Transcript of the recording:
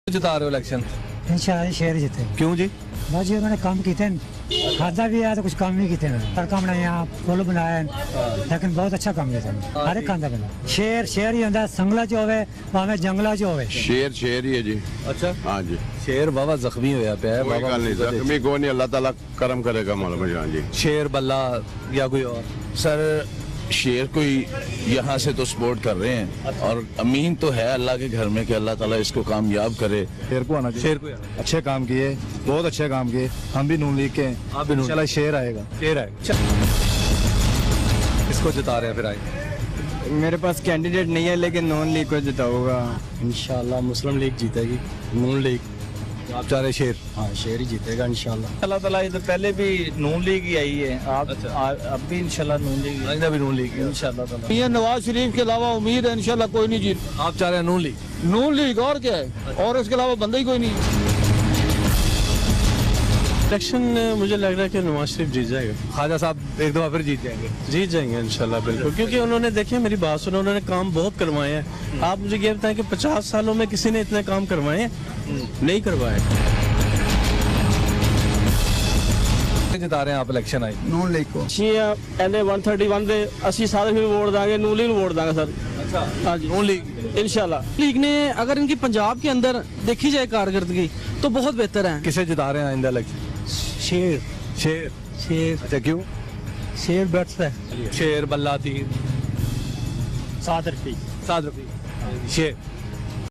जिता रहे हो इलेक्शन? इंशाल्लाह शहर जीते। क्यों जी? बस जी उन्होंने काम किए खादा भी है तो कुछ काम नहीं किए सड़क बनाए यहाँ पुल बनाए लेकिन बहुत अच्छा काम किया हर एक खादा बना शेर शेर ही होता संगला च होवे भावे जंगला च होवे शेर शेर ही है जी। अच्छा, हाँ जी, शेर बाबा जख्मी होया पे है कोई बाबा गल नहीं, जख्मी को नहीं, अल्लाह ताला करम करेगा मौला जान जी। शेर बल्ला या कोई और? सर शेर को यहाँ से तो सपोर्ट कर रहे हैं और अमीन तो है अल्लाह के घर में कि अल्लाह ताला इसको कामयाब करे। शेर को आना चाहिए। शेर को आना। अच्छे काम किए, बहुत अच्छे काम किए। हम भी नून लीग के हैं। आप भी नून इंशाल्लाह शेर आएगा। शेर है। किसको जिता रहे हैं फिर आए? मेरे पास कैंडिडेट नहीं है लेकिन नॉन लीग को जिताऊंगा। इंशाल्लाह मुस्लिम लीग जीतेगी, नून लीग। आप चाह रहे शेर? हाँ शेर ही जीतेगा इंशाल्लाह। अल्लाह ताला इधर पहले भी नून लीग ही आई है, आप अब भी इंशाल्लाह नून लीग आइंदा भी नून लीग इंशाल्लाह ताला। ये नवाज शरीफ के अलावा उम्मीद है इंशाल्लाह कोई नहीं जीत। आप चाह रहे हैं नून लीग? नून लीग और क्या है, और इसके अलावा बंदा ही कोई नहीं। इलेक्शन मुझे लग रहा है कि नवाज शरीफ जीत जाएगा। ख्वाजा साहब एक दफा फिर जीत जाएंगे? जीत जाएंगे इंशाल्लाह बिल्कुल, क्योंकि उन्होंने देखे मेरी बात सुनो, उन्होंने काम बहुत करवाए हैं। आप मुझे ये बताएं कि 50 सालों में किसी ने इतने काम करवाए हैं? नहीं करवाए। जिता रहे हैं आप इलेक्शन आए? नून लीग को। एल 131 ਦੇ ਅਸੀਂ ਸਾਰੇ ਫਿਰ ਵੋਟ ਦਾਂਗੇ ਨੂਨ ਲੀਗ ਨੂੰ ਵੋਟ ਦਾਂਗੇ सर। अच्छा, हाँ जी नून लीग। इंशाल्लाह। लीग ने अगर इनकी पंजाब के अंदर देखी जाए कारकर्दगी तो बहुत बेहतर है। किसे जिता रहे हैं आइंदा इलेक्शन? शेर शेर। शेर अच्छा, क्यों? शेर बैठता है शेर बल्ला तीर सात रुपये सात रुपये शेर।